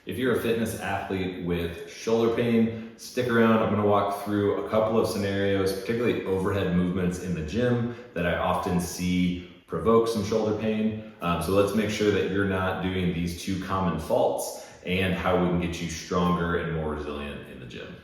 If you're a fitness athlete with shoulder pain, stick around. I'm gonna walk through a couple of scenarios, particularly overhead movements in the gym that I often see provoke some shoulder pain. So let's make sure that you're not doing these two common faults and how we can get you stronger and more resilient in the gym.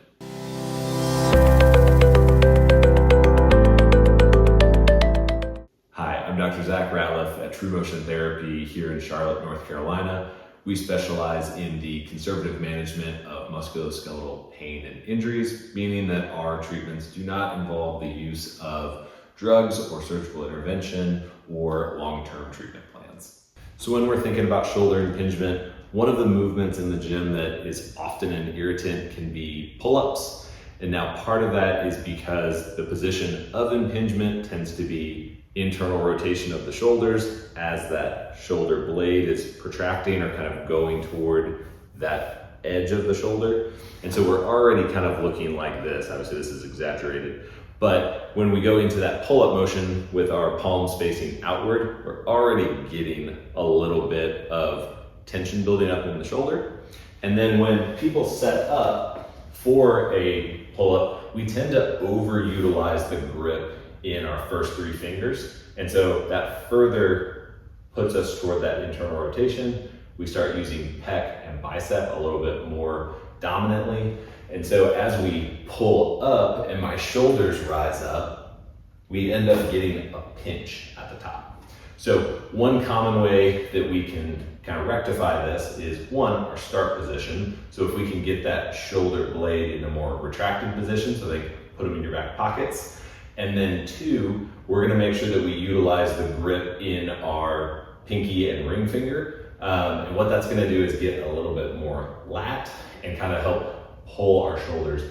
Hi, I'm Dr. Zack Ratliff at TruMotion Therapy here in Charlotte, North Carolina. We specialize in the conservative management of musculoskeletal pain and injuries, meaning that our treatments do not involve the use of drugs or surgical intervention or long-term treatment plans. So when we're thinking about shoulder impingement, one of the movements in the gym that is often an irritant can be pull-ups. And now part of that is because the position of impingement tends to be internal rotation of the shoulders as that shoulder blade is protracting or kind of going toward that edge of the shoulder. And so we're already kind of looking like this. Obviously this is exaggerated, but when we go into that pull-up motion with our palms facing outward, we're already getting a little bit of tension building up in the shoulder. And then when people set up for a pull-up, we tend to overutilize the grip in our first three fingers. And so that further puts us toward that internal rotation. We start using pec and bicep a little bit more dominantly. And so as we pull up and my shoulders rise up, we end up getting a pinch at the top. So one common way that we can kind of rectify this is one, our start position. So if we can get that shoulder blade in a more retracted position, so they put them in your back pockets. And then two, we're gonna make sure that we utilize the grip in our pinky and ring finger. And what that's gonna do is get a little bit more lat and kind of help pull our shoulders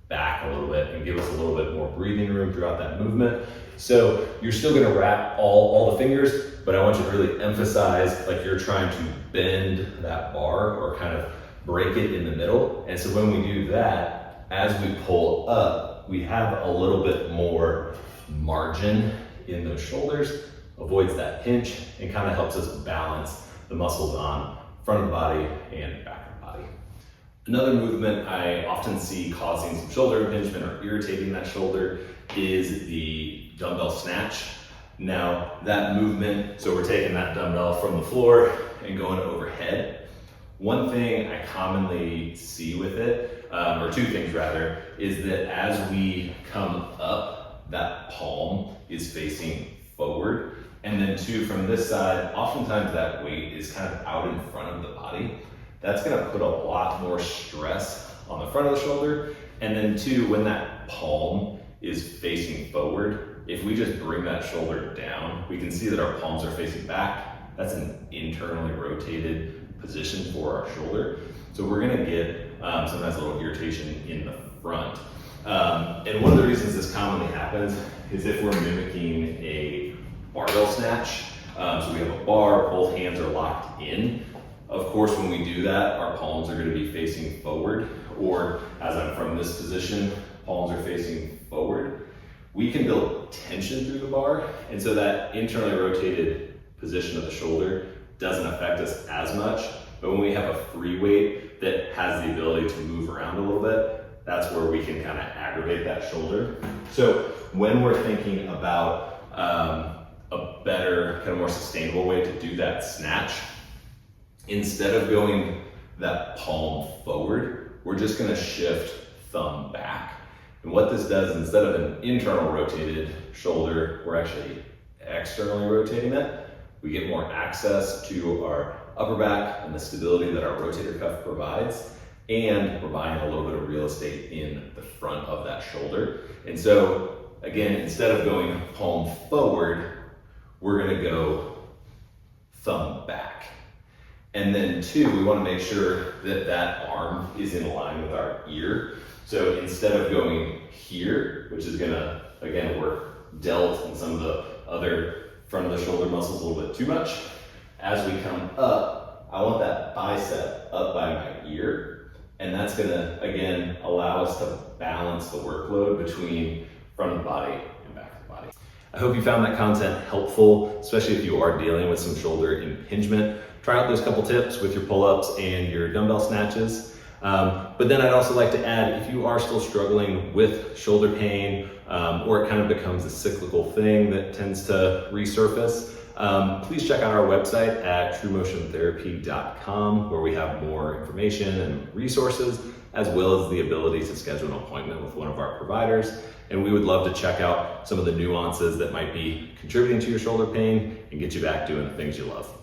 back a little bit and give us a little bit more breathing room throughout that movement. So you're still gonna wrap all the fingers, but I want you to really emphasize like you're trying to bend that bar or kind of break it in the middle. And so when we do that, as we pull up, we have a little bit more margin in those shoulders, avoids that pinch, and kind of helps us balance the muscles on front of the body and back of the body. Another movement I often see causing some shoulder impingement or irritating that shoulder is the dumbbell snatch. Now that movement, so we're taking that dumbbell from the floor and going overhead. One thing I commonly see with it, or two things rather, is that as we come up, that palm is facing forward. And then two, from this side, oftentimes that weight is kind of out in front of the body. That's gonna put a lot more stress on the front of the shoulder. And then two, when that palm is facing forward, if we just bring that shoulder down, we can see that our palms are facing back. That's an internally rotated position for our shoulder. So we're gonna get sometimes a little irritation in the front. And one of the reasons this commonly happens is if we're mimicking a barbell snatch. So we have a bar, both hands are locked in. Of course, when we do that, our palms are gonna be facing forward, or as I'm from this position, palms are facing forward. We can build tension through the bar, and so that internally rotated position of the shoulder doesn't affect us as much. But when we have a free weight that has the ability to move around a little bit, that's where we can kind of aggravate that shoulder. So when we're thinking about a better, kind of more sustainable way to do that snatch, instead of going that palm forward, we're just gonna shift thumb back. And what this does, instead of an internal rotated shoulder, we're actually externally rotating it. We get more access to our upper back and the stability that our rotator cuff provides, and we're buying a little bit of real estate in the front of that shoulder. And so again, instead of going palm forward, we're gonna go thumb back. And then two, we wanna make sure that that arm is in line with our ear. So instead of going here, which is gonna, again, work delt and some of the other front of the shoulder muscles a little bit too much, as we come up, I want that bicep up by my ear. And that's gonna, again, allow us to balance the workload between front of the body and back of the body. I hope you found that content helpful, especially if you are dealing with some shoulder impingement. try out those couple tips with your pull-ups and your dumbbell snatches. But then I'd also like to add, if you are still struggling with shoulder pain, or it kind of becomes a cyclical thing that tends to resurface, please check out our website at TruMotionTherapy.com, where we have more information and resources, as well as the ability to schedule an appointment with one of our providers. And we would love to check out some of the nuances that might be contributing to your shoulder pain and get you back doing the things you love.